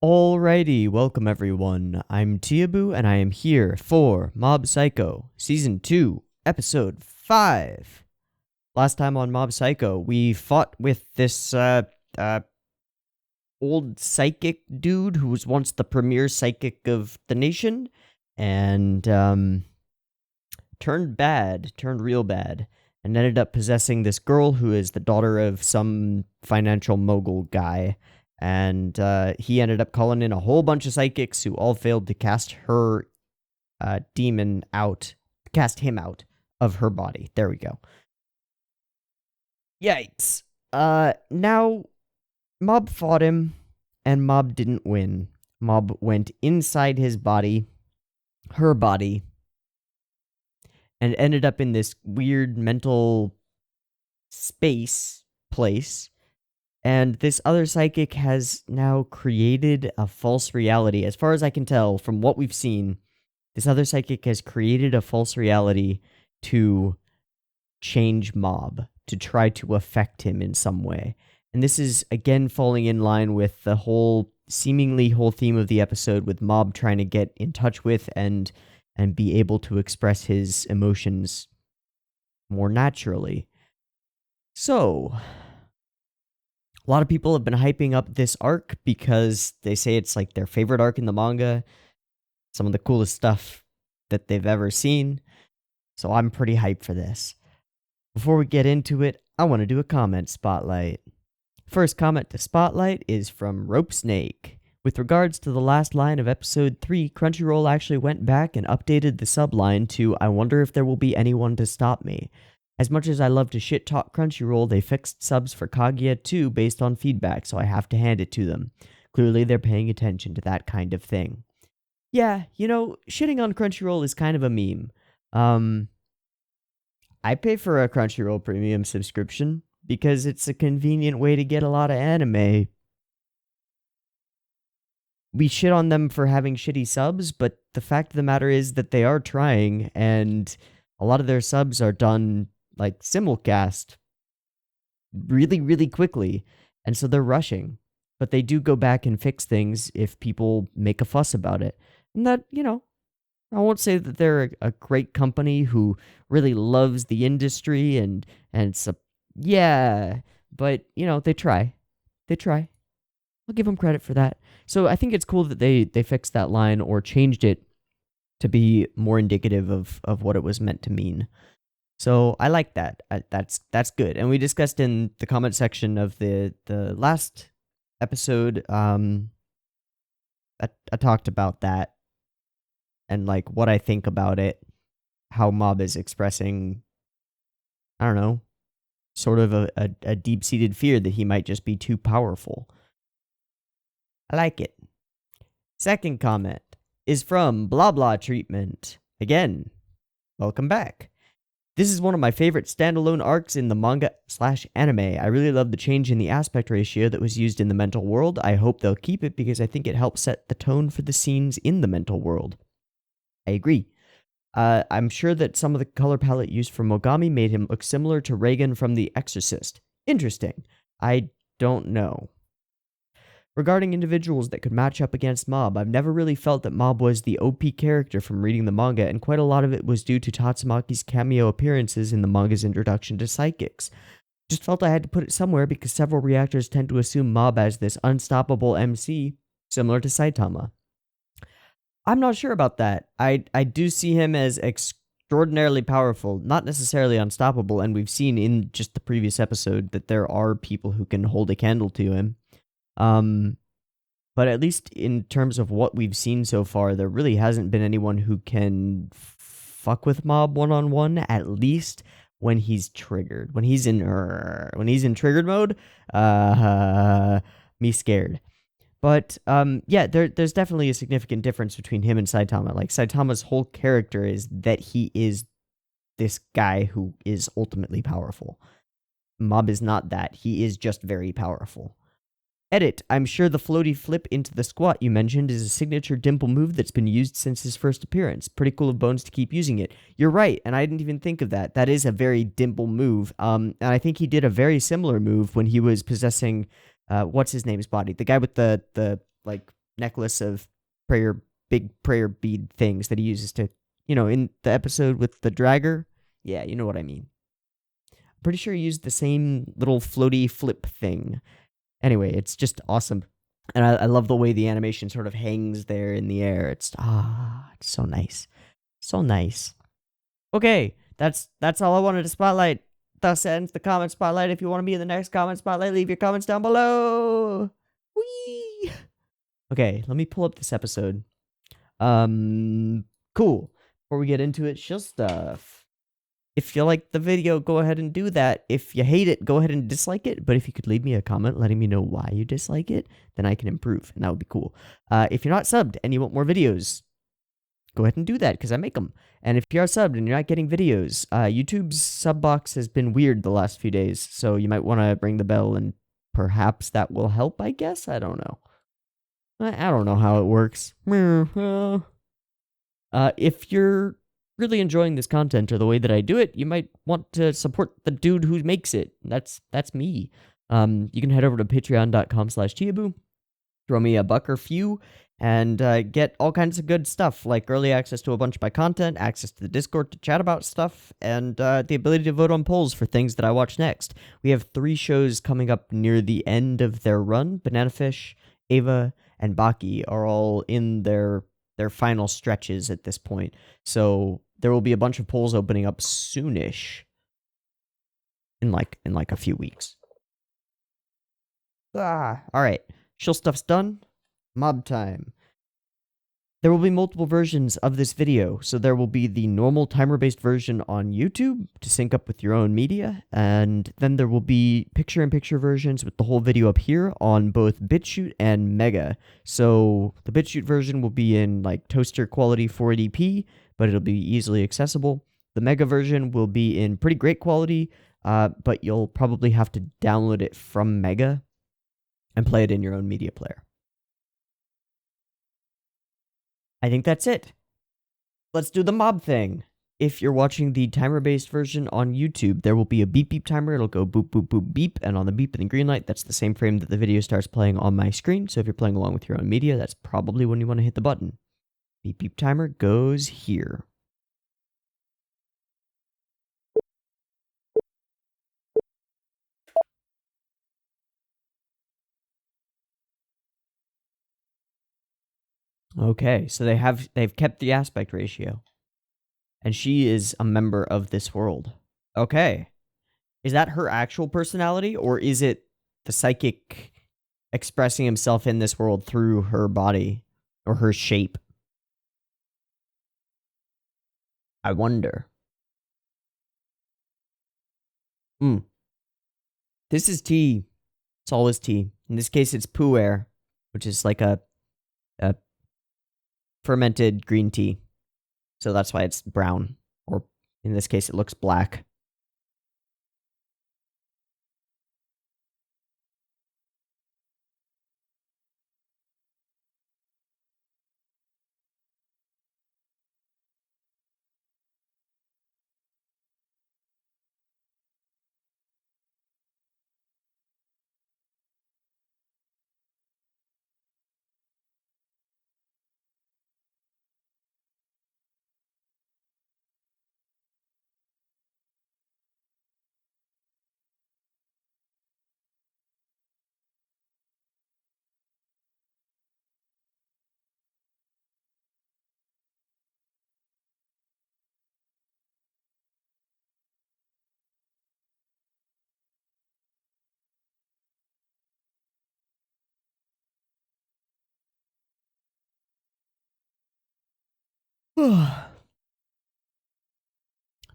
Alrighty, welcome everyone. I'm Teeaboo and I am here for Mob Psycho Season 2, Episode 5. Last time on Mob Psycho, we fought with this, old psychic dude who was once the premier psychic of the nation, and, turned real bad, and ended up possessing this girl who is the daughter of some financial mogul guy. And he ended up calling in a whole bunch of psychics who all failed to cast her demon out, cast him out of her body. There we go. Yikes. Now, Mob fought him, and Mob didn't win. Mob went inside his body, her body, and ended up in this weird mental space place. And this other psychic has now created a false reality. As far as I can tell from what we've seen, this other psychic has created a false reality to change Mob, to try to affect him in some way. And this is, again, falling in line with the seemingly whole theme of the episode, with Mob trying to get in touch with and be able to express his emotions more naturally. So, a lot of people have been hyping up this arc because they say it's like their favorite arc in the manga, some of the coolest stuff that they've ever seen, so I'm pretty hyped for this. Before we get into it, I want to do a comment spotlight. First comment to spotlight is from Rope Snake. With regards to the last line of episode 3, Crunchyroll actually went back and updated the subline to "I wonder if there will be anyone to stop me." As much as I love to shit-talk Crunchyroll, they fixed subs for Kaguya too based on feedback, so I have to hand it to them. Clearly they're paying attention to that kind of thing. Yeah, shitting on Crunchyroll is kind of a meme. I pay for a Crunchyroll premium subscription because it's a convenient way to get a lot of anime. We shit on them for having shitty subs, but the fact of the matter is that they are trying, and a lot of their subs are done like simulcast really, really quickly, and so they're rushing. But they do go back and fix things if people make a fuss about it. And that, I won't say that they're a great company who really loves the industry and yeah, but, they try. They try. I'll give them credit for that. So I think it's cool that they fixed that line or changed it to be more indicative of what it was meant to mean. So I like that. That's good. And we discussed in the comment section of the last episode, I talked about that and like what I think about it, how Mob is expressing, I don't know, sort of a deep-seated fear that he might just be too powerful. I like it. Second comment is from Blah Blah Treatment. Again, welcome back. This is one of my favorite standalone arcs in the manga/anime. I really love the change in the aspect ratio that was used in the mental world. I hope they'll keep it because I think it helps set the tone for the scenes in the mental world. I agree. I'm sure that some of the color palette used for Mogami made him look similar to Reagan from The Exorcist. Interesting. I don't know. Regarding individuals that could match up against Mob, I've never really felt that Mob was the OP character from reading the manga, and quite a lot of it was due to Tatsumaki's cameo appearances in the manga's introduction to psychics. Just felt I had to put it somewhere because several reactors tend to assume Mob as this unstoppable MC, similar to Saitama. I'm not sure about that. I do see him as extraordinarily powerful, not necessarily unstoppable, and we've seen in just the previous episode that there are people who can hold a candle to him. But at least in terms of what we've seen so far, there really hasn't been anyone who can fuck with Mob one-on-one, at least when he's triggered. When he's in triggered mode, me scared. But, yeah, there's definitely a significant difference between him and Saitama. Like, Saitama's whole character is that he is this guy who is ultimately powerful. Mob is not that. He is just very powerful. Edit. I'm sure the floaty flip into the squat you mentioned is a signature Dimple move that's been used since his first appearance. Pretty cool of Bones to keep using it. You're right, and I didn't even think of that. That is a very Dimple move. And I think he did a very similar move when he was possessing what's his name's body? The guy with the like necklace of big prayer bead things that he uses to, in the episode with the dragger. Yeah, you know what I mean. I'm pretty sure he used the same little floaty flip thing. Anyway, it's just awesome. And I love the way the animation sort of hangs there in the air. It's so nice. So nice. Okay, that's all I wanted to spotlight. Thus ends the comment spotlight. If you want to be in the next comment spotlight, leave your comments down below. Whee! Okay, let me pull up this episode. Cool. Before we get into it, chill stuff. If you like the video, go ahead and do that. If you hate it, go ahead and dislike it. But if you could leave me a comment letting me know why you dislike it, then I can improve, and that would be cool. If you're not subbed and you want more videos, go ahead and do that, because I make them. And if you are subbed and you're not getting videos, YouTube's sub box has been weird the last few days, so you might want to ring the bell, and perhaps that will help, I guess? I don't know. I don't know how it works. If you're really enjoying this content or the way that I do it, you might want to support the dude who makes it. That's me. You can head over to patreon.com/Teeaboo, throw me a buck or few, and get all kinds of good stuff, like early access to a bunch of my content, access to the Discord to chat about stuff, and the ability to vote on polls for things that I watch next. We have 3 shows coming up near the end of their run. Banana Fish, Ava, and Baki are all in their final stretches at this point. So there will be a bunch of polls opening up soonish, in like a few weeks. All right. Chill stuff's done. Mob time. There will be multiple versions of this video, so there will be the normal timer-based version on YouTube to sync up with your own media, and then there will be picture-in-picture versions with the whole video up here on both BitChute and Mecha. So the BitChute version will be in like toaster quality 480p, but it'll be easily accessible. The Mecha version will be in pretty great quality, but you'll probably have to download it from Mecha and play it in your own media player. I think that's it. Let's do the mob thing. If you're watching the timer-based version on YouTube, there will be a beep beep timer. It'll go boop boop boop beep, and on the beep and the green light, that's the same frame that the video starts playing on my screen. So if you're playing along with your own media, that's probably when you want to hit the button. Beep beep timer goes here. Okay, so they've kept the aspect ratio. And she is a member of this world. Okay. Is that her actual personality, or is it the psychic expressing himself in this world through her body or her shape? I wonder. This is tea. It's always tea. In this case, it's pu'er, which is like a fermented green tea. So that's why it's brown, or in this case, it looks black.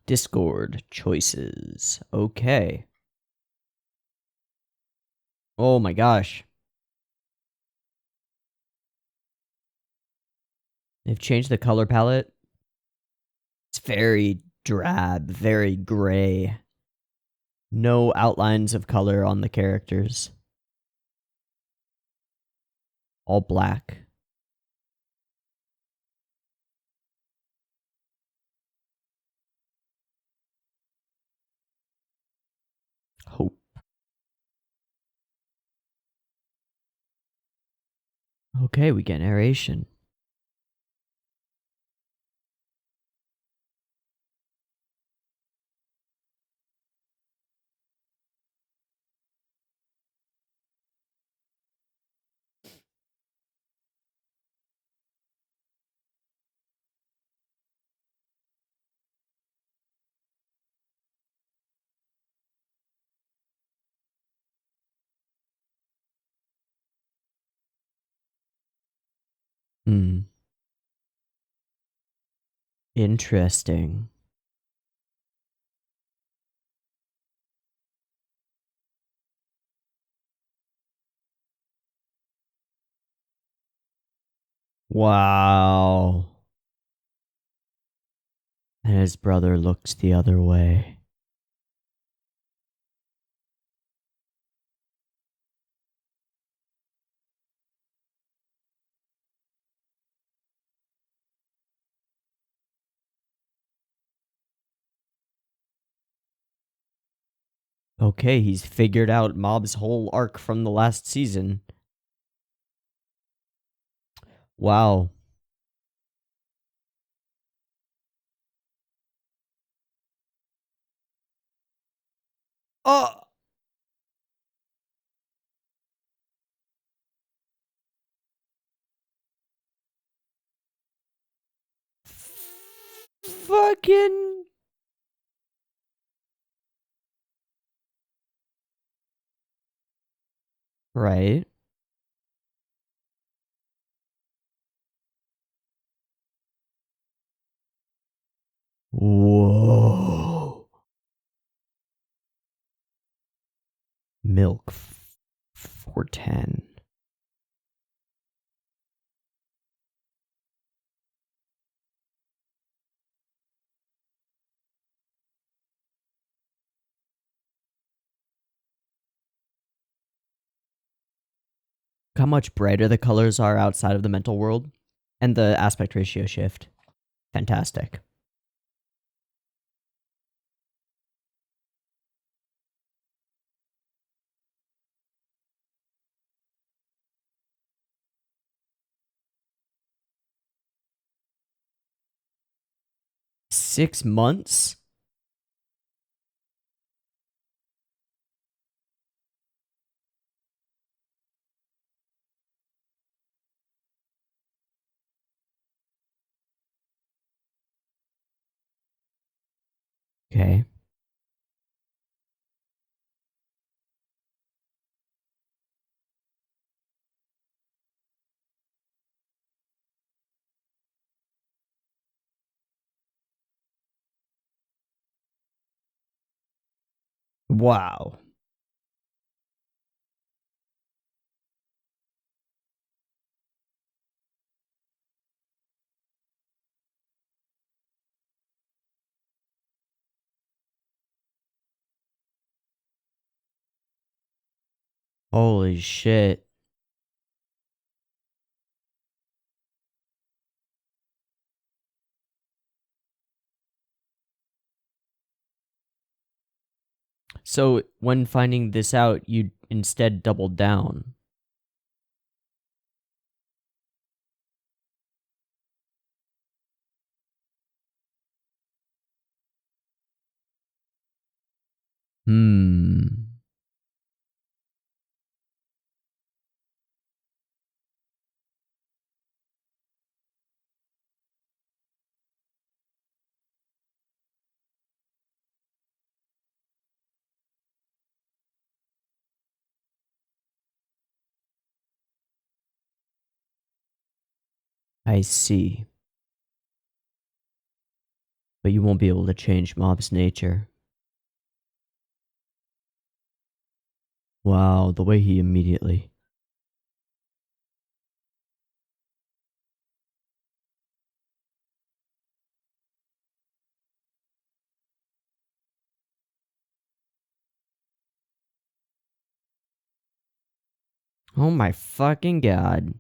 Discord choices. Okay. Oh my gosh. They've changed the color palette. It's very drab, very gray. No outlines of color on the characters. All black. Hope. Okay, we get narration. Interesting. Wow. And his brother looks the other way. Okay, he's figured out Mob's whole arc from the last season. Wow. Oh! Fucking... Right. Whoa. Milk 410. How much brighter the colors are outside of the mental world, and the aspect ratio shift. Fantastic. $6 months? Okay. Wow. Holy shit. So when finding this out, you instead doubled down. I see. But you won't be able to change Mob's nature. Wow, the way he immediately... Oh my fucking god.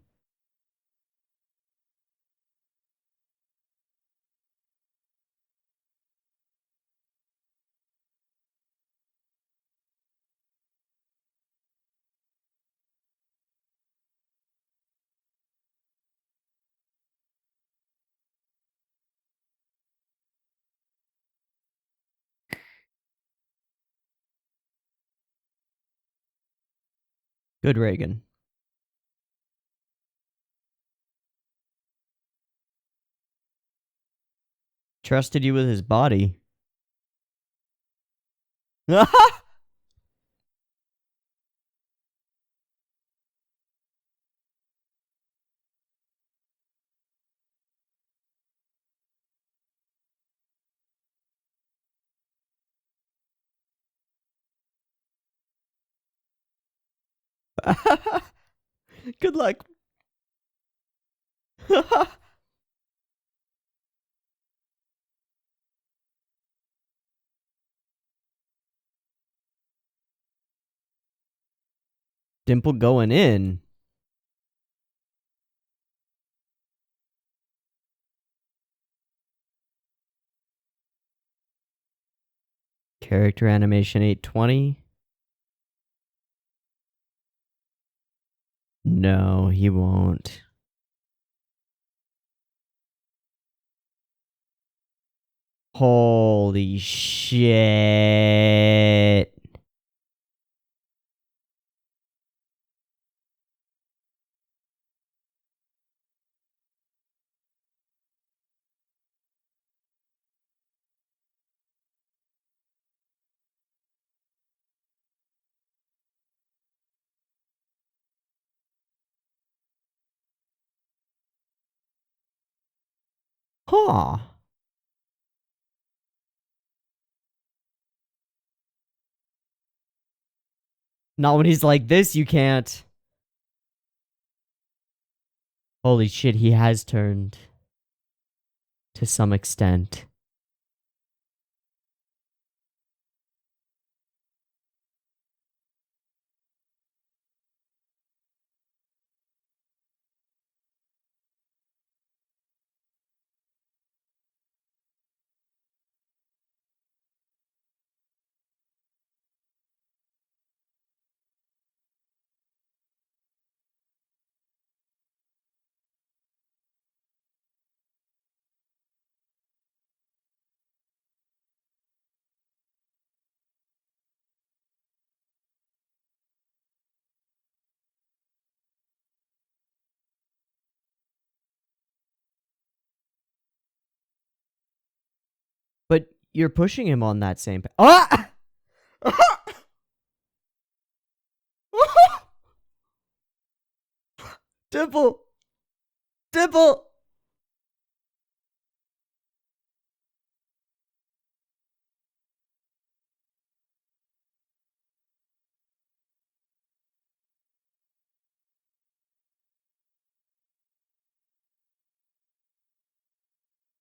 Good Reagan. Trusted you with his body. Good luck. Dimple going in. Character animation 820. No, he won't. Holy shit. Huh. Not when he's like this, you can't. Holy shit, he has turned. To some extent. But you're pushing him on that same Ah! Dimple! Dimple!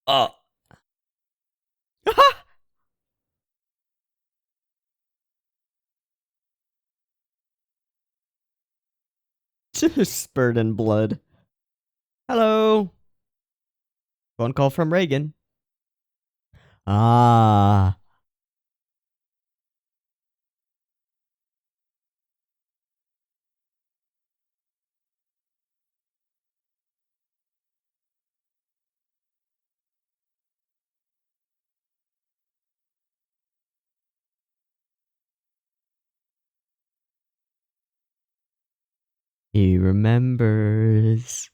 Oh. Just spurred in blood. Hello. Phone call from Reagan. Ah. He remembers.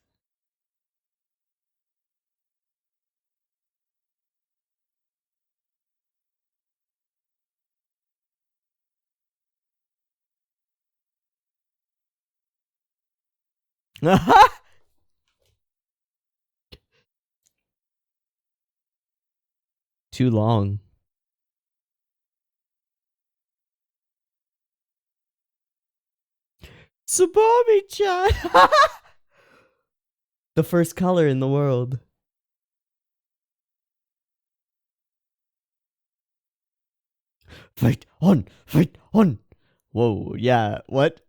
Too long. Tsubami-chan! The first color in the world. Fight on! Fight on! Whoa, yeah, what?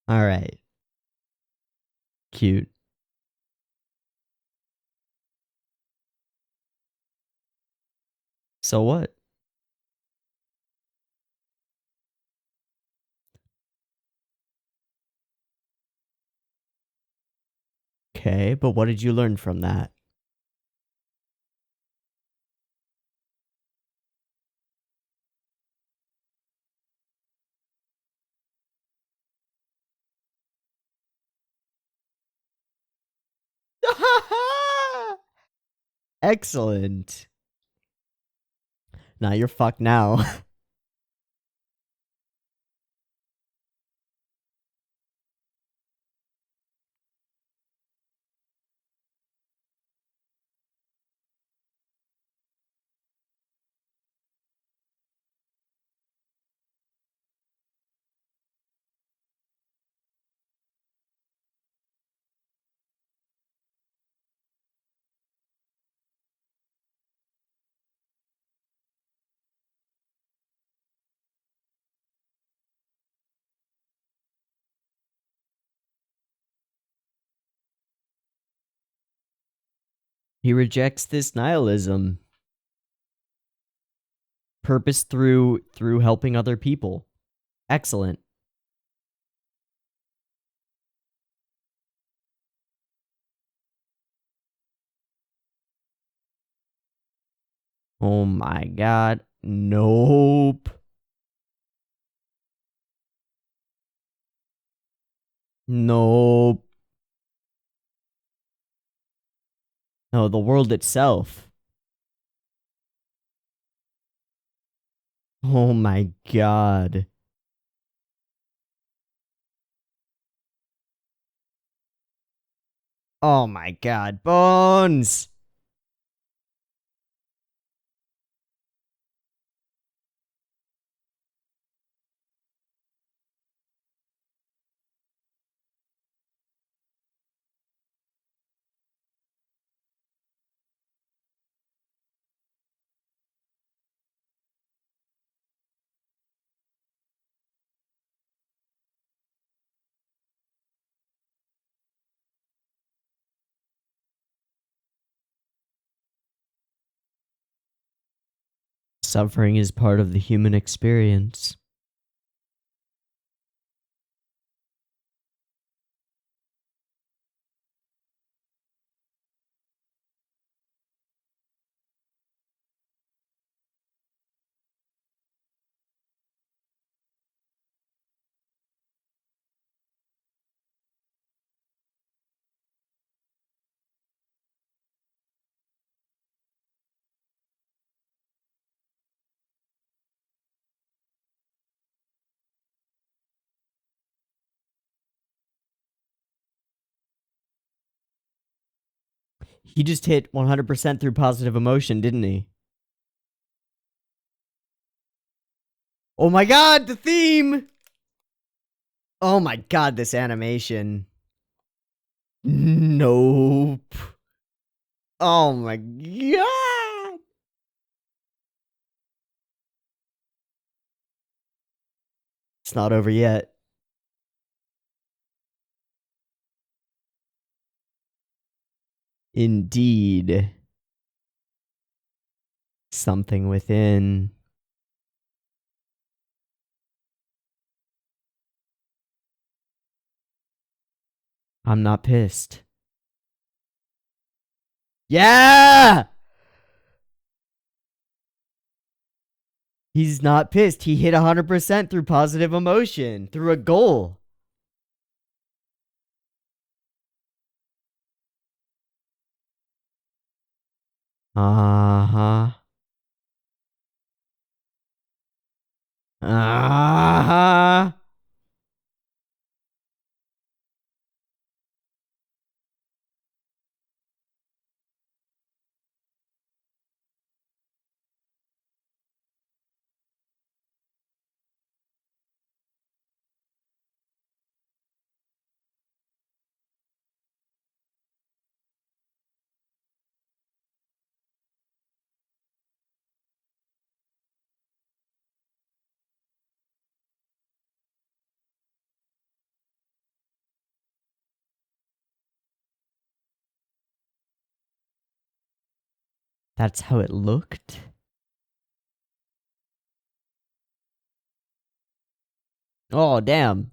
Alright. Cute. So what? Okay, but what did you learn from that? Excellent. Nah, you're fucked now. He rejects this nihilism. Purpose through helping other people. Excellent. Oh my god. Nope. Nope. No, the world itself. Oh my god. Oh my god. Bones! Suffering is part of the human experience. He just hit 100% through positive emotion, didn't he? Oh my god, the theme! Oh my god, this animation. Nope. Oh my god! It's not over yet. Indeed. Something within. I'm not pissed. Yeah! He's not pissed. He hit 100% through positive emotion, through a goal. Uh-huh. Uh-huh. That's how it looked? Oh, damn.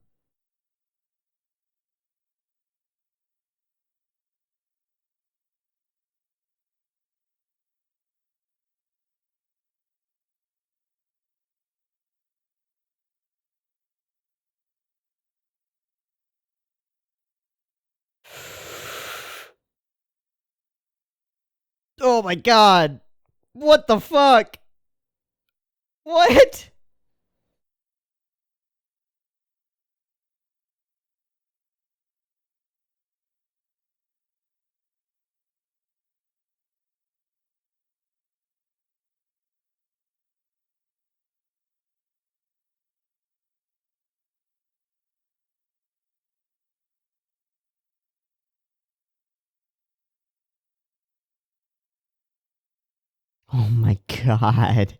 Oh my god. What the fuck? What? Oh my god.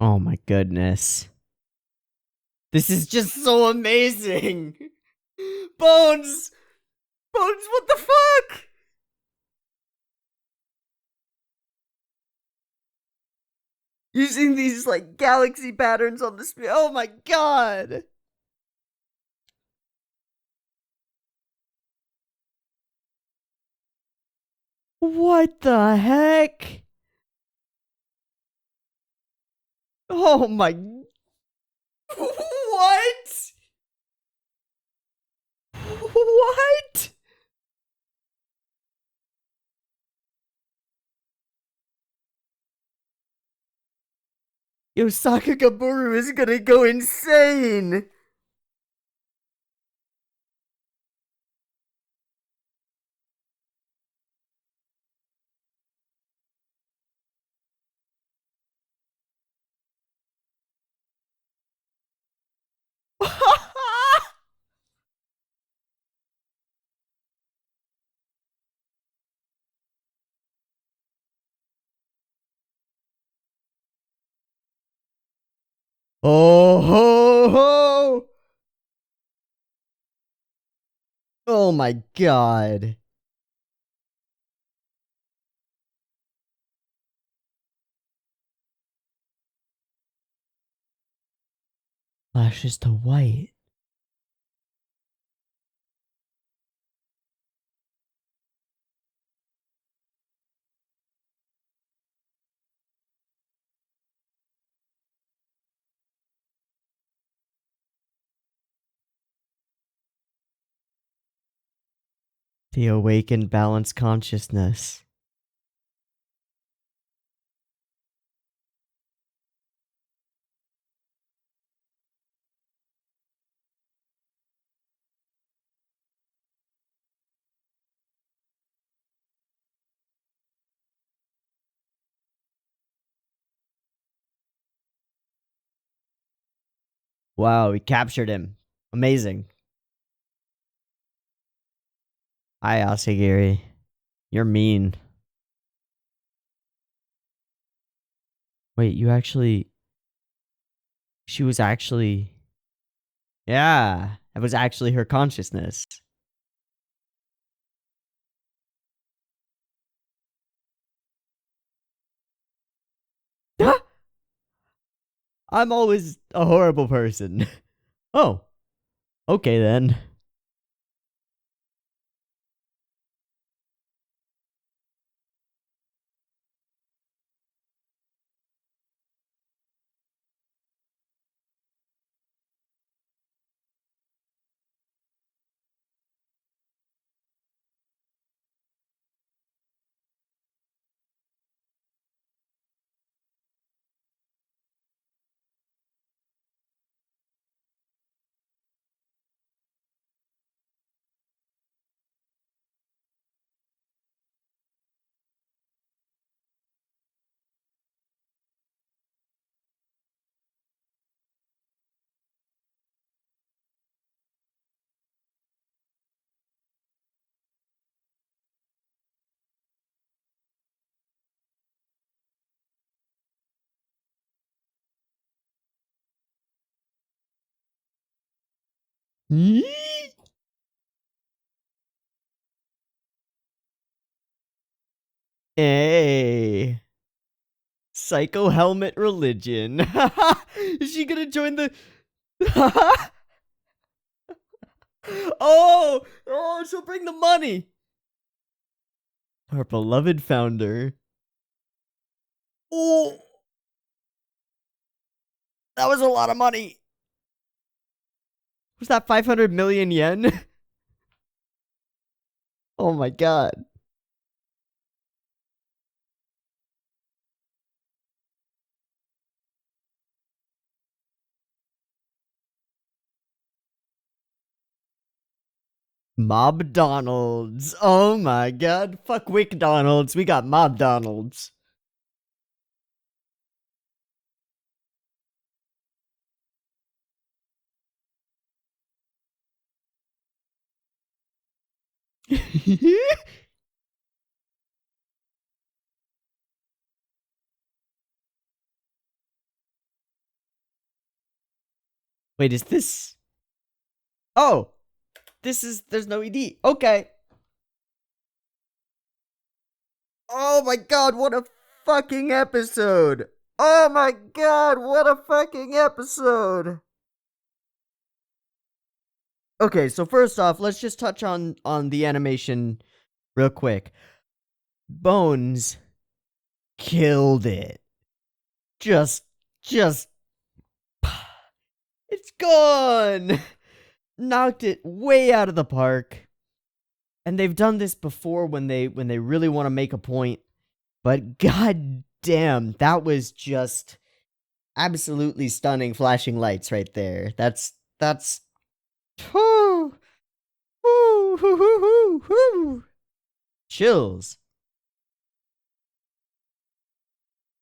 Oh my goodness. This is just so amazing. Bones! Bones, what the fuck? Using these like galaxy patterns on the screen. Oh my god. What the heck? Oh my. What? What? Yo, Sakagaburu is gonna go insane. Oh ho ho! Oh my god. Flashes to white. The awakened balanced consciousness. Wow, we captured him. Amazing. Hi, Asagiri. You're mean. Wait, you actually... She was actually... Yeah, that was actually her consciousness. I'm always a horrible person. Oh, okay then. Hey. Psycho helmet religion. Is she gonna join the... oh, she'll bring the money. Our beloved founder. Oh, that was a lot of money. Was that 500 million yen? Oh my god. Mob Donalds. Oh my god. Fuck Wick Donalds. We got Mob Donalds. Wait, is this... Oh! This is... There's no ED. Okay. Oh my god, what a fucking episode! Oh my god, what a fucking episode! Okay, so first off, let's just touch on the animation real quick. Bones killed it. Just it's gone. Knocked it way out of the park. And they've done this before when they really want to make a point. But god damn, that was just absolutely stunning flashing lights right there. That's whoo, whoo, whoo, whoo, whoo. Chills.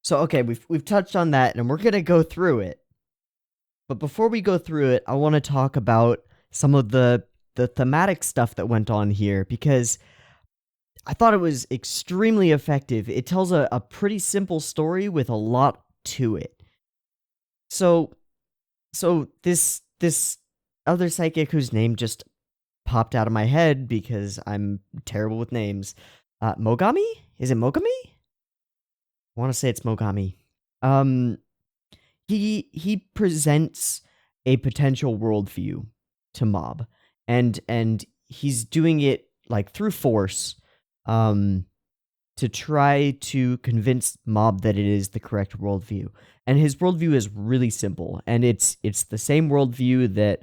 So okay, we've touched on that and we're going to go through it. But before we go through it, I want to talk about some of the thematic stuff that went on here, because I thought it was extremely effective. It tells a pretty simple story with a lot to it. So this other psychic whose name just popped out of my head because I'm terrible with names. Mogami? Is it Mogami? I want to say it's Mogami. He presents a potential worldview to Mob, and he's doing it like through force, to try to convince Mob that it is the correct worldview. And his worldview is really simple, and it's the same worldview that,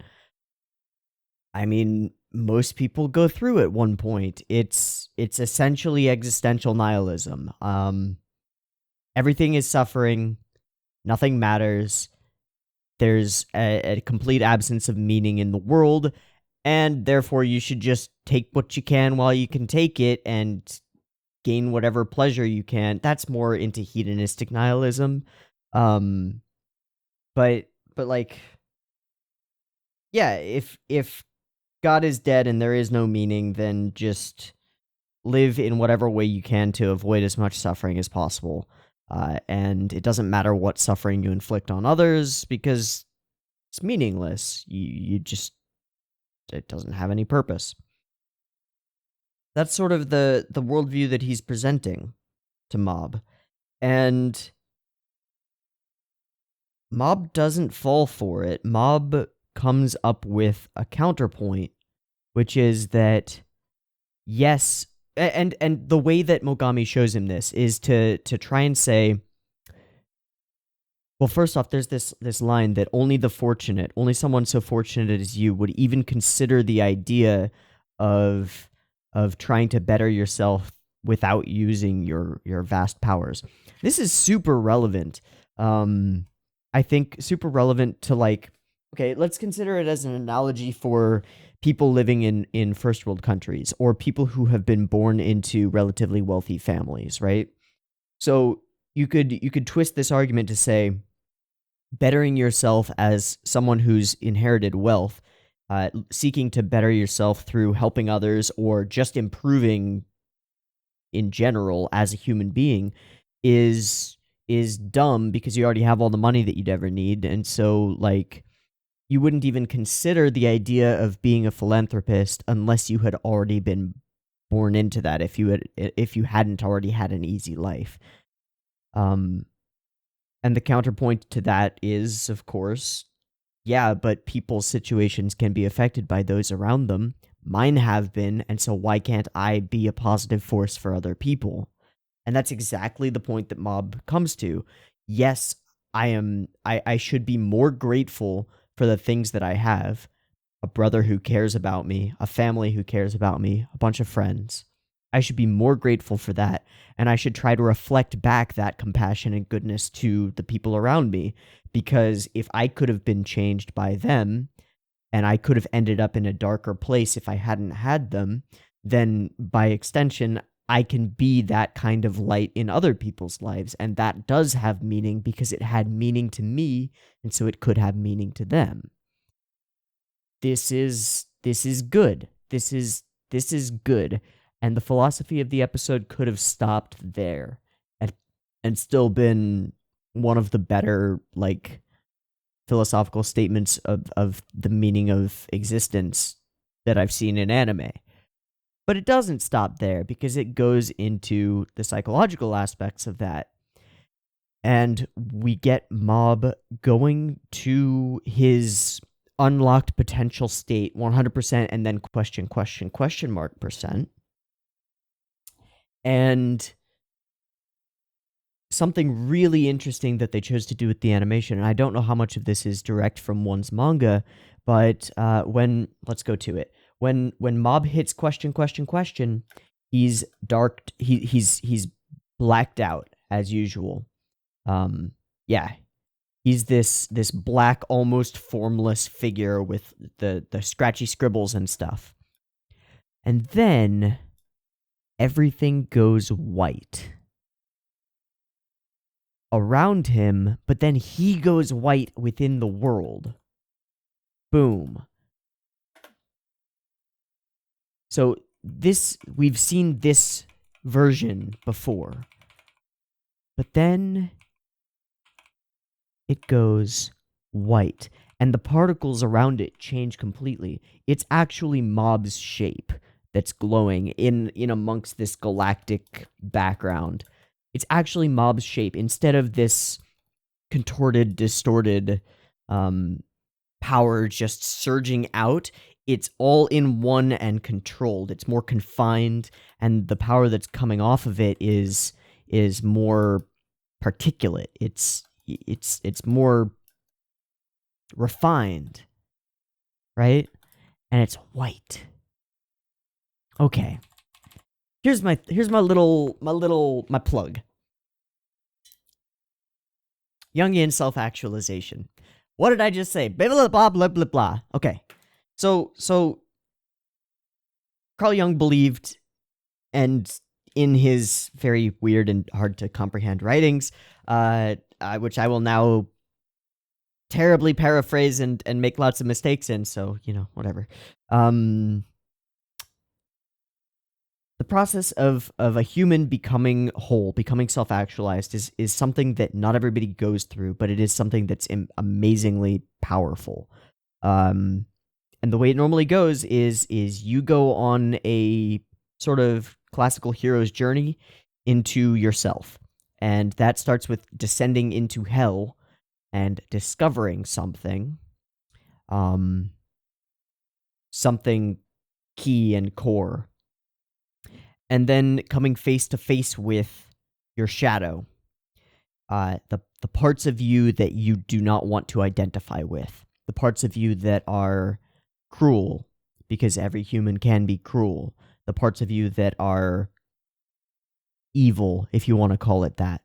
I mean, most people go through at one point. It's essentially existential nihilism. Everything is suffering. Nothing matters. There's a complete absence of meaning in the world, and therefore you should just take what you can while you can take it and gain whatever pleasure you can. That's more into hedonistic nihilism. But like, yeah, if God is dead and there is no meaning, then just live in whatever way you can to avoid as much suffering as possible. And it doesn't matter what suffering you inflict on others, because it's meaningless. You just... it doesn't have any purpose. That's sort of the worldview that he's presenting to Mob. And Mob doesn't fall for it. Mob comes up with a counterpoint, which is that, yes... And the way that Mogami shows him this is to try and say, well, first off, there's this line that only someone so fortunate as you would even consider the idea of trying to better yourself without using your vast powers. This is super relevant. I think super relevant to, like, okay, let's consider it as an analogy for people living in first world countries, or people who have been born into relatively wealthy families, right? So you could twist this argument to say, bettering yourself as someone who's inherited wealth, seeking to better yourself through helping others or just improving in general as a human being is dumb, because you already have all the money that you'd ever need. And so, like, you wouldn't even consider the idea of being a philanthropist unless you had already been born into that if you hadn't already had an easy life. And the counterpoint to that is, of course, yeah, but people's situations can be affected by those around them. Mine have been, and so why can't I be a positive force for other people? And that's exactly the point that Mob comes to. Yes, I should be more grateful for the things that I have. A brother who cares about me, a family who cares about me, a bunch of friends. I should be more grateful for that, and I should try to reflect back that compassion and goodness to the people around me, because if I could have been changed by them, and I could have ended up in a darker place if I hadn't had them, then by extension, I can be that kind of light in other people's lives, and that does have meaning because it had meaning to me, and so it could have meaning to them. This is good. This is good. And the philosophy of the episode could have stopped there and still been one of the better, like, philosophical statements of the meaning of existence that I've seen in anime. But it doesn't stop there because it goes into the psychological aspects of that. And we get Mob going to his unlocked potential state 100% and then question mark percent. And something really interesting that they chose to do with the animation, and I don't know how much of this is direct from one's manga, but let's go to it. When Mob hits question, he's dark. He's blacked out as usual. Yeah, he's this black, almost formless figure with the scratchy scribbles and stuff. And then everything goes white around him, but then he goes white within the world. Boom. So we've seen this version before. But then it goes white, and the particles around it change completely. It's actually Mob's shape that's glowing in amongst this galactic background. It's actually Mob's shape instead of this contorted, distorted power just surging out. It's all in one and controlled. It's more confined, and the power that's coming off of it is more particulate. It's more refined, right? And it's white. Okay. Here's my plug. Jungian self-actualization. What did I just say? Blah blah blah blah blah blah. Okay. So Carl Jung believed, and in his very weird and hard to comprehend writings, which I will now terribly paraphrase and make lots of mistakes in, so, whatever. The process of a human becoming whole, becoming self-actualized is something that not everybody goes through, but it is something that's amazingly powerful. And the way it normally goes is you go on a sort of classical hero's journey into yourself. And that starts with descending into hell and discovering something. Something key and core. And then coming face to face with your shadow. The parts of you that you do not want to identify with. The parts of you that are cruel, because every human can be cruel. The parts of you that are evil, if you want to call it that.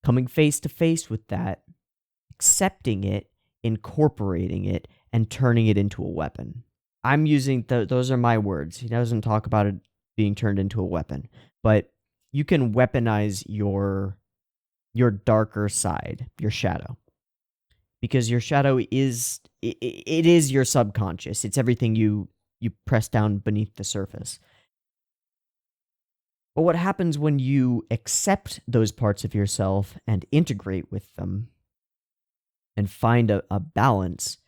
Coming face to face with that, accepting it, incorporating it, and turning it into a weapon. I'm using those are my words. He doesn't talk about it being turned into a weapon, but you can weaponize your darker side, your shadow. Because your shadow is your subconscious. It's everything you press down beneath the surface. But what happens when you accept those parts of yourself and integrate with them and find a balance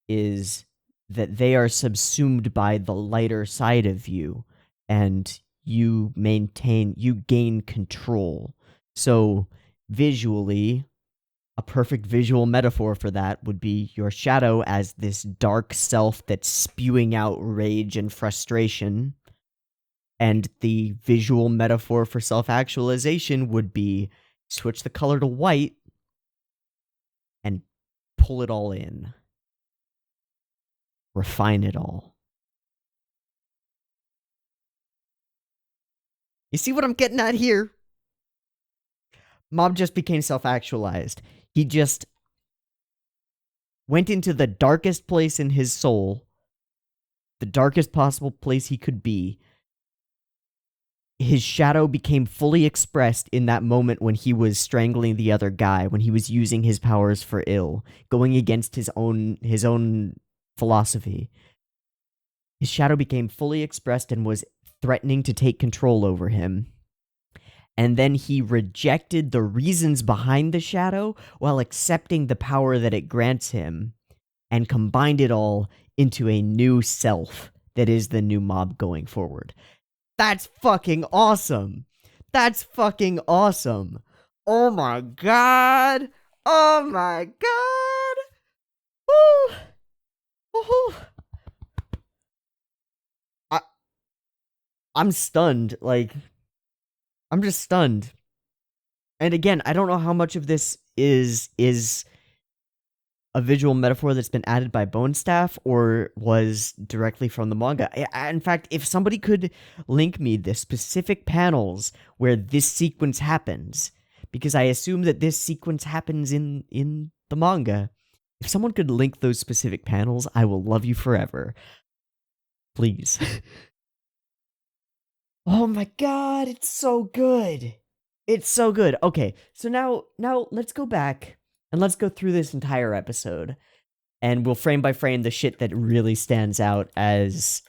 is that they are subsumed by the lighter side of you, and you gain control. So visually, a perfect visual metaphor for that would be your shadow as this dark self that's spewing out rage and frustration. And the visual metaphor for self-actualization would be switch the color to white and pull it all in. Refine it all. You see what I'm getting at here? Mob just became self-actualized. He just went into the darkest place in his soul, the darkest possible place he could be. His shadow became fully expressed in that moment when he was strangling the other guy, when he was using his powers for ill, going against his own philosophy. His shadow became fully expressed and was threatening to take control over him. And then he rejected the reasons behind the shadow while accepting the power that it grants him, and combined it all into a new self that is the new mob going forward. That's fucking awesome. That's fucking awesome. Oh my god. Oh my god. Woo. Woo-hoo. I'm stunned. Like, I'm just stunned. And again, I don't know how much of this is a visual metaphor that's been added by Bone Staff or was directly from the manga. In fact, if somebody could link me the specific panels where this sequence happens, because I assume that this sequence happens in the manga, if someone could link those specific panels, I will love you forever. Please. Oh my god, it's so good. It's so good. Okay, so now let's go back and let's go through this entire episode, and we'll frame by frame the shit that really stands out as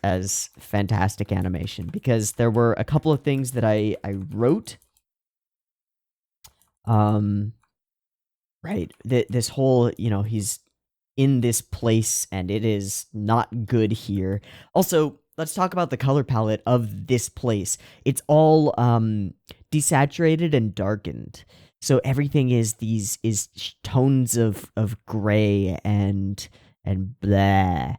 fantastic animation, because there were a couple of things that I wrote. Right, this whole, he's in this place and it is not good here. Also, let's talk about the color palette of this place. It's all desaturated and darkened. So everything is tones of gray and blah.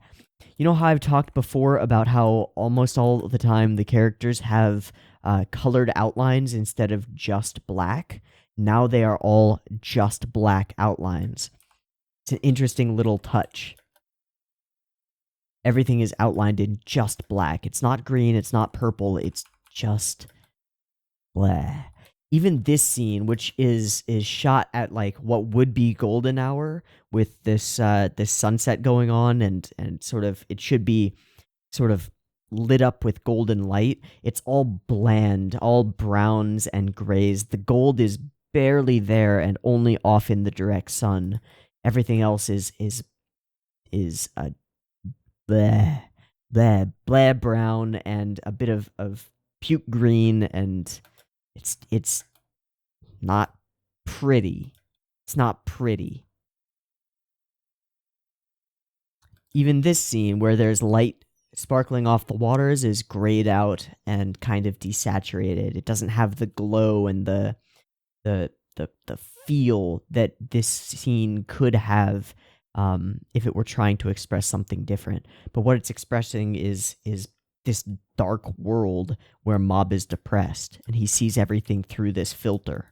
You know how I've talked before about how almost all the time the characters have colored outlines instead of just black? Now they are all just black outlines. It's an interesting little touch. Everything is outlined in just black. It's not green, it's not purple, it's just blah. Even this scene, which is shot at like what would be golden hour, with this this sunset going on, and sort of it should be sort of lit up with golden light. It's all bland, all browns and grays. The gold is barely there and only off in the direct sun. Everything else is a blah brown and a bit of puke green, and it's not pretty. It's not pretty. Even this scene where there's light sparkling off the waters is grayed out and kind of desaturated. It doesn't have the glow and the feel that this scene could have if it were trying to express something different. But what it's expressing is this dark world where Mob is depressed, and he sees everything through this filter.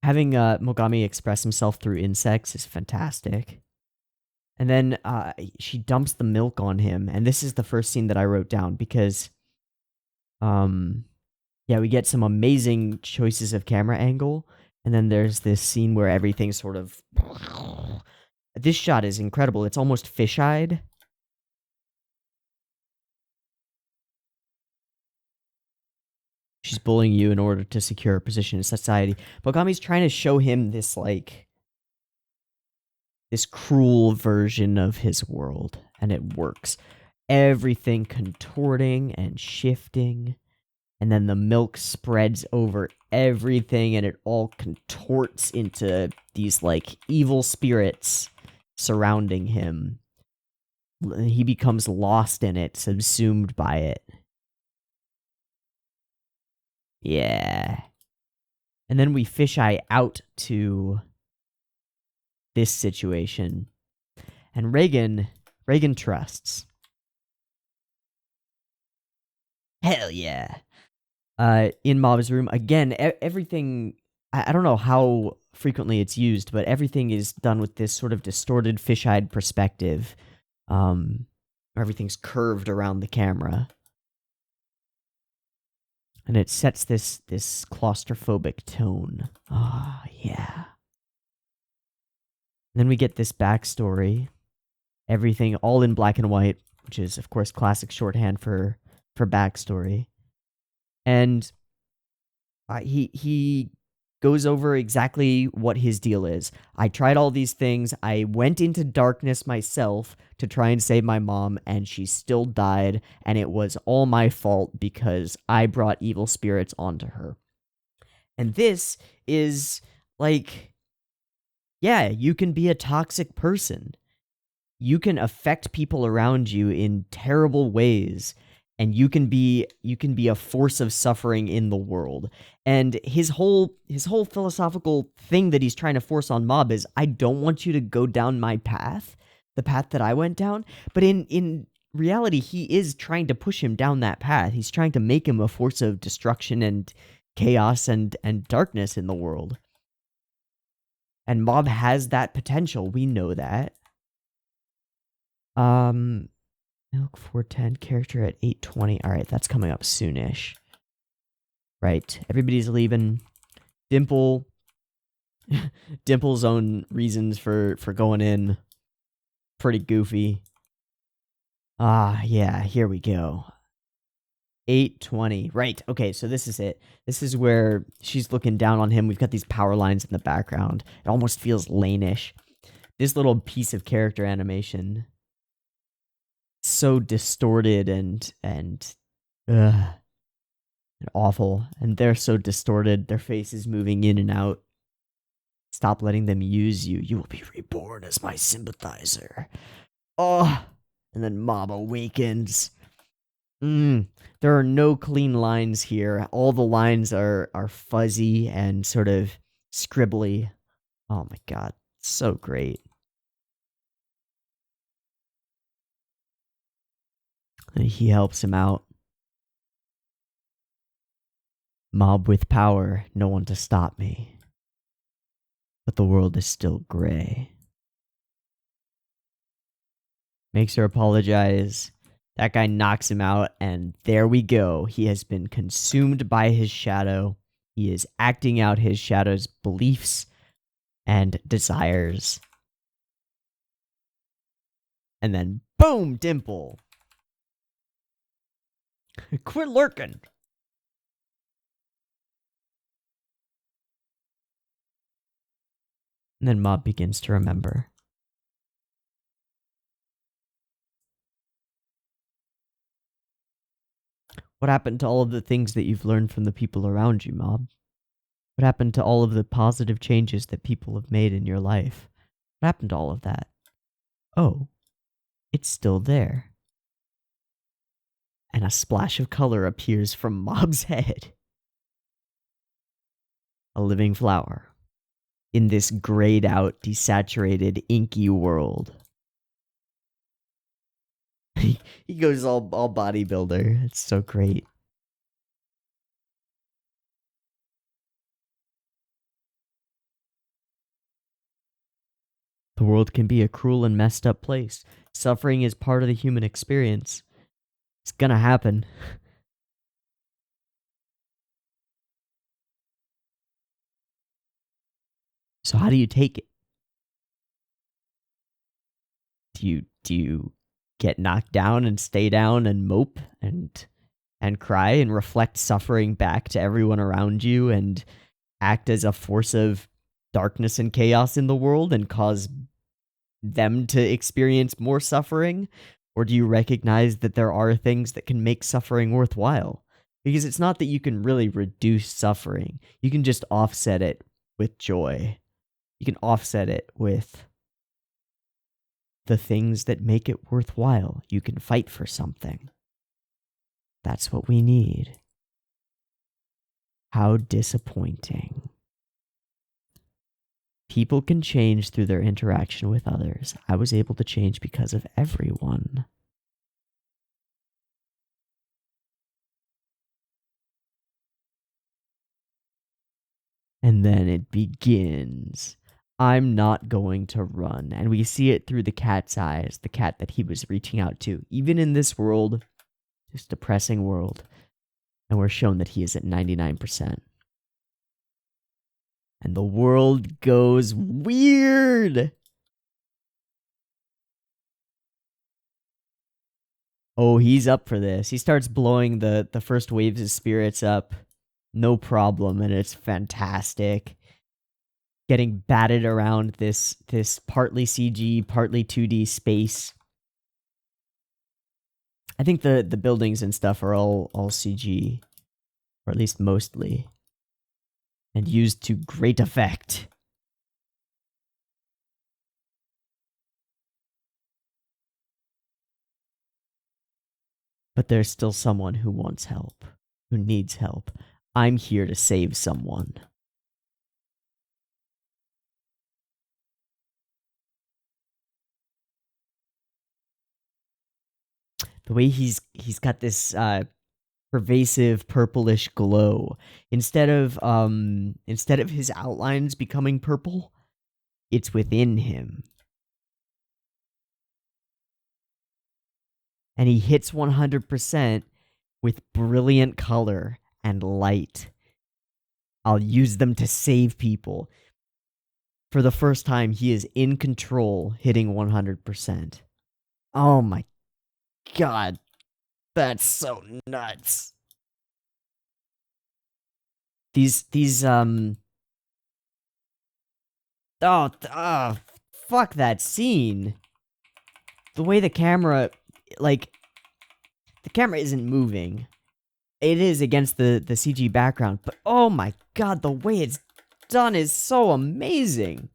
Having Mogami express himself through insects is fantastic. And then she dumps the milk on him, and this is the first scene that I wrote down, because we get some amazing choices of camera angle, and then there's this scene where everything sort of... This shot is incredible. It's almost fish-eyed. She's bullying you in order to secure a position in society. Mogami's trying to show him this, like, this cruel version of his world, and it works. Everything contorting and shifting, and then the milk spreads over everything, and it all contorts into these, like, evil spirits surrounding him. He becomes lost in it, subsumed by it. Yeah. And then we fisheye out to this situation. And Reagan trusts. Hell yeah. In Mob's room, again, everything, I don't know how frequently it's used, but everything is done with this sort of distorted fish-eyed perspective. Everything's curved around the camera. And it sets this claustrophobic tone. Ah, yeah. And then we get this backstory. Everything all in black and white, which is, of course, classic shorthand for backstory. And he goes over exactly what his deal is. I tried all these things. I went into darkness myself to try and save my mom, and she still died, and it was all my fault because I brought evil spirits onto her. And this is, like, yeah, you can be a toxic person. You can affect people around you in terrible ways, and you can be a force of suffering in the world. And his whole philosophical thing that he's trying to force on Mob is, I don't want you to go down my path, the path that I went down. But in reality, he is trying to push him down that path. He's trying to make him a force of destruction and chaos and darkness in the world. And Mob has that potential. We know that. Milk 410, character at 8:20. All right, that's coming up soonish. Right, everybody's leaving. Dimple's own reasons for going in, pretty goofy. Ah, yeah, here we go. 8:20. Right, okay, so this is it. This is where she's looking down on him. We've got these power lines in the background. It almost feels Lane-ish. This little piece of character animation, so distorted and awful, and they're so distorted, their faces moving in and out. Stop letting them use you. You will be reborn as my sympathizer. Oh, and then Mob awakens. There are no clean lines here. All the lines are fuzzy and sort of scribbly. Oh my god, so great. And he helps him out. Mob with power, no one to stop me. But the world is still gray. Makes her apologize. That guy knocks him out, and there we go. He has been consumed by his shadow. He is acting out his shadow's beliefs and desires. And then, boom, Dimple. Quit lurking. And then Mob begins to remember. What happened to all of the things that you've learned from the people around you, Mob? What happened to all of the positive changes that people have made in your life? What happened to all of that? Oh, it's still there. And a splash of color appears from Mob's head. A living flower. In this grayed out, desaturated, inky world. He goes all bodybuilder. It's so great. The world can be a cruel and messed up place. Suffering is part of the human experience. It's gonna happen. So how do you take it? Do you get knocked down and stay down and mope and cry and reflect suffering back to everyone around you and act as a force of darkness and chaos in the world and cause them to experience more suffering? Or do you recognize that there are things that can make suffering worthwhile? Because it's not that you can really reduce suffering. You can just offset it with joy. You can offset it with the things that make it worthwhile. You can fight for something. That's what we need. How disappointing. People can change through their interaction with others. I was able to change because of everyone. And then it begins. I'm not going to run. And we see it through the cat's eyes, the cat that he was reaching out to. Even in this world, this depressing world. And we're shown that he is at 99%. And the world goes weird. Oh, he's up for this. He starts blowing the first waves of spirits up. No problem, and it's fantastic. Getting batted around this partly CG, partly 2D space. I think the buildings and stuff are all CG. Or at least mostly. And used to great effect. But there's still someone who wants help, who needs help. I'm here to save someone. The way he's got this pervasive purplish glow. Instead of his outlines becoming purple, it's within him. And he hits 100% with brilliant color and light. I'll use them to save people. For the first time, he is in control, hitting 100%. Oh my god. That's so nuts. Fuck that scene. The way the camera, like, the camera isn't moving. It is against the CG background, but oh my god, the way it's done is so amazing.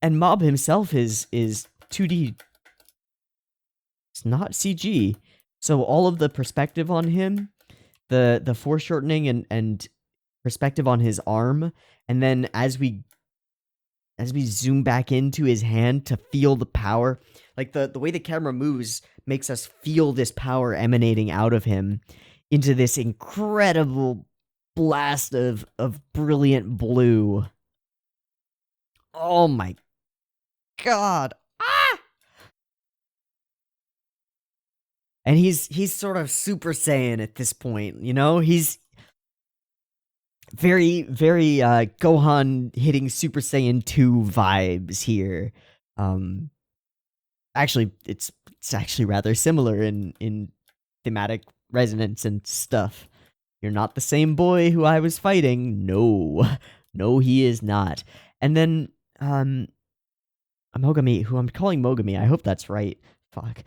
And Mob himself is 2D. It's not CG. So all of the perspective on him, the foreshortening and perspective on his arm, and then as we zoom back into his hand to feel the power, like the way the camera moves makes us feel this power emanating out of him into this incredible blast of brilliant blue. Oh my god. Ah! And he's sort of Super Saiyan at this point, you know? He's very, very Gohan hitting Super Saiyan 2 vibes here. Actually, it's actually rather similar in thematic resonance and stuff. You're not the same boy who I was fighting. No. No, he is not. And then, Mogami, who I'm calling Mogami, I hope that's right. Fuck.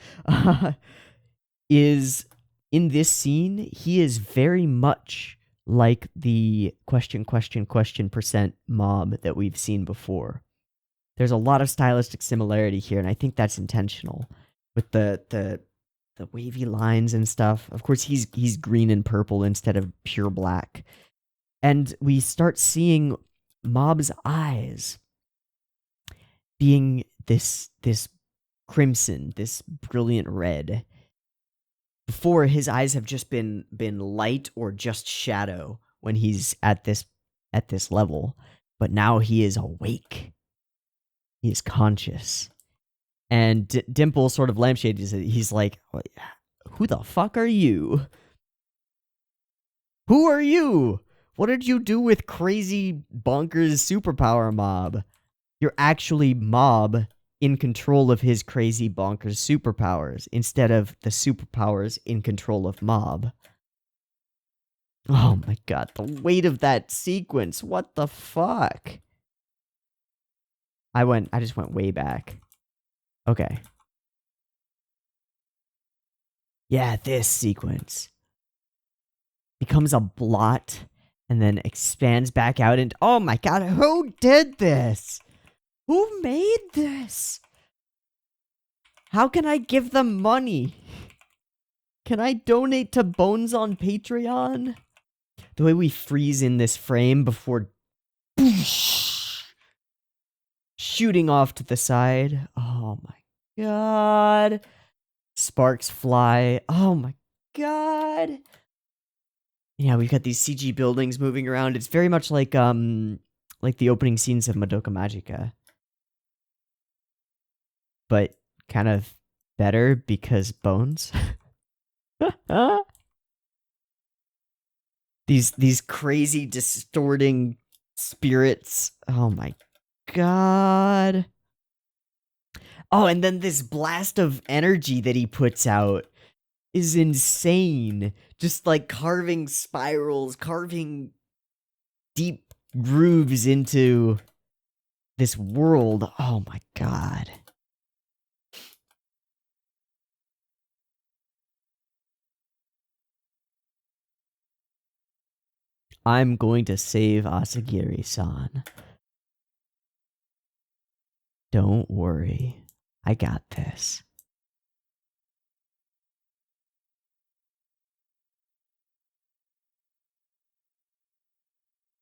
Is, in this scene, he is very much like the question percent Mob that we've seen before. There's a lot of stylistic similarity here, and I think that's intentional. With the wavy lines and stuff. Of course, he's green and purple instead of pure black. And we start seeing Mob's eyes being this crimson, this brilliant red. Before, his eyes have just been light or just shadow when he's at this level. But now he is awake. He is conscious. And Dimple sort of lampshades it. He's like, who the fuck are you? Who are you? What did you do with crazy bonkers superpower Mob? You're actually Mob in control of his crazy bonkers superpowers instead of the superpowers in control of Mob. Oh my god, the weight of that sequence. What the fuck? I just went way back. Okay. Yeah, this sequence becomes a blot and then expands back out and oh my god, who did this? Who made this? How can I give them money? Can I donate to Bones on Patreon? The way we freeze in this frame before shooting off to the side. Oh my god. Sparks fly. Oh my god. Yeah, we've got these CG buildings moving around. It's very much like the opening scenes of Madoka Magica. But kind of better because bones. These crazy distorting spirits. Oh my god. Oh, and then this blast of energy that he puts out is insane. Just like carving spirals, carving deep grooves into this world. Oh my god. I'm going to save Asagiri-san. Don't worry. I got this.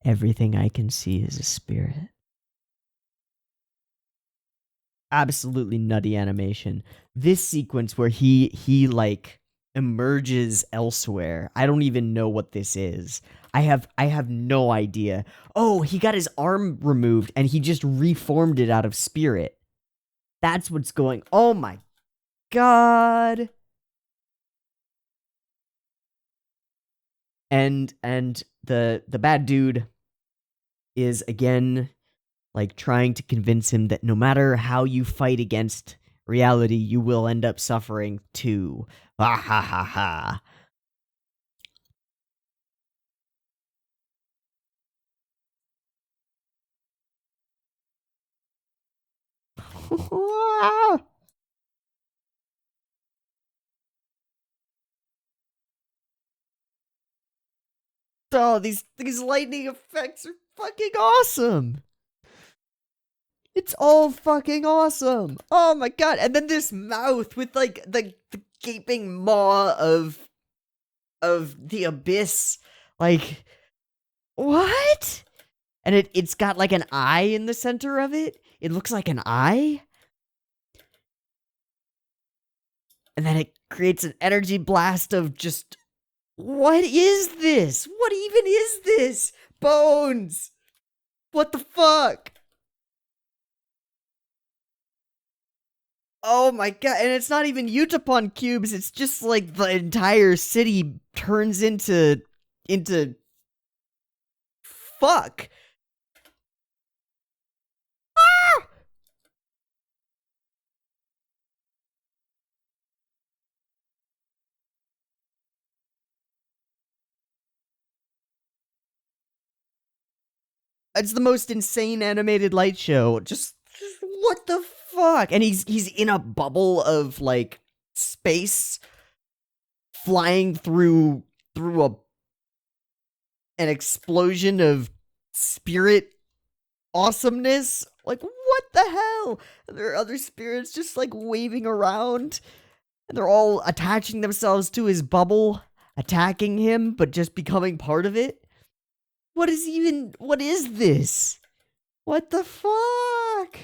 Everything I can see is a spirit. Absolutely nutty animation. This sequence where he like emerges elsewhere. I don't even know what this is. I have no idea. Oh, he got his arm removed and he just reformed it out of spirit. That's what's going. Oh my god. And the bad dude is again like trying to convince him that no matter how you fight against reality, you will end up suffering too. Ha ha ha ha. Oh, these lightning effects are fucking awesome. It's all fucking awesome. Oh my god. And then this mouth with like the gaping maw of the abyss. Like, what? And it's got like an eye in the center of it. It looks like an eye. And then it creates an energy blast of just, what is this? What even is this? Bones. What the fuck? Oh my god, and it's not even Utapon cubes, it's just like the entire city turns into fuck. Ah! It's the most insane animated light show. Just what the fuck? And he's in a bubble of like space flying through an explosion of spirit awesomeness. Like, what the hell? And there are other spirits just like waving around, and they're all attaching themselves to his bubble, attacking him, but just becoming part of it. What is this? What the fuck?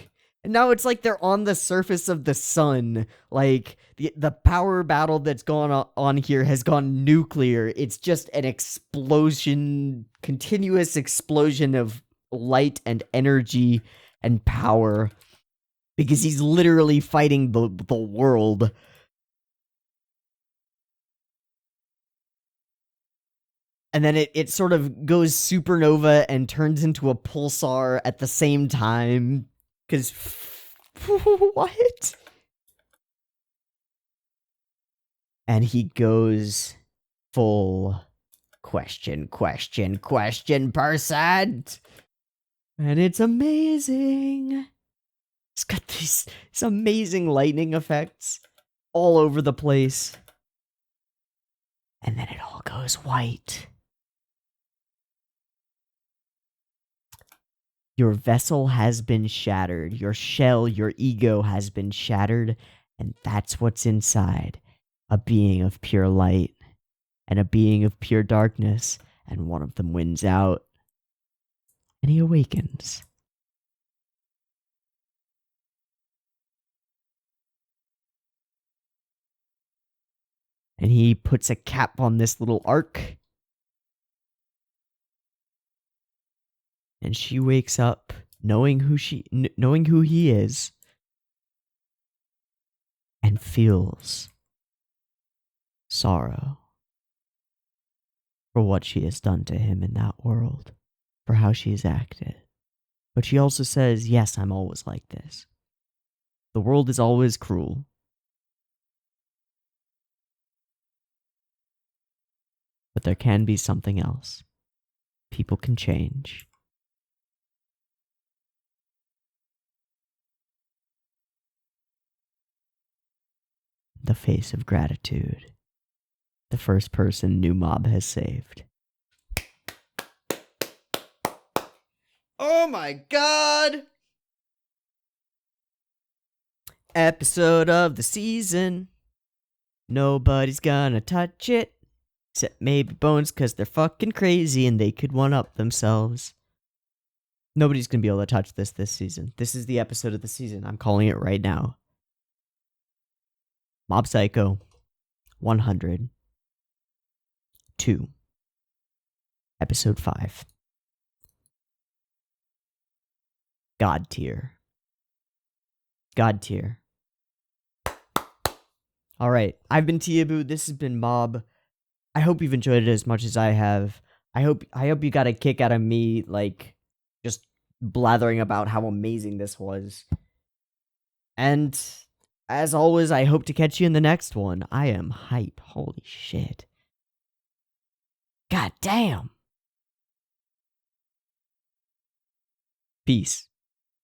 And now it's like they're on the surface of the sun. Like, the power battle that's gone on here has gone nuclear. It's just an explosion, continuous explosion of light and energy and power. Because he's literally fighting the world. And then it sort of goes supernova and turns into a pulsar at the same time. Because, what? And he goes full question percent. And it's amazing. It's got these amazing lightning effects all over the place. And then it all goes white. Your vessel has been shattered. Your shell, your ego has been shattered. And that's what's inside. A being of pure light. And a being of pure darkness. and one of them wins out, and he awakens. And he puts a cap on this little arc. And she wakes up knowing who he is, and feels sorrow for what she has done to him in that world, for how she has acted. But she also says, yes, I'm always like this. The world is always cruel. But there can be something else. People can change. The face of gratitude. The first person new mob has saved. Oh my god! Episode of the season. Nobody's gonna touch it. Except maybe Bones, because they're fucking crazy and they could one-up themselves. Nobody's gonna be able to touch this season. This is the episode of the season. I'm calling it right now. Mob Psycho 102. Episode 5. God tier. God tier. Alright, I've been Teeaboo. This has been Mob. I hope you've enjoyed it as much as I have. I hope you got a kick out of me, like, just blathering about how amazing this was. And as always, I hope to catch you in the next one. I am hype. Holy shit. God damn. Peace.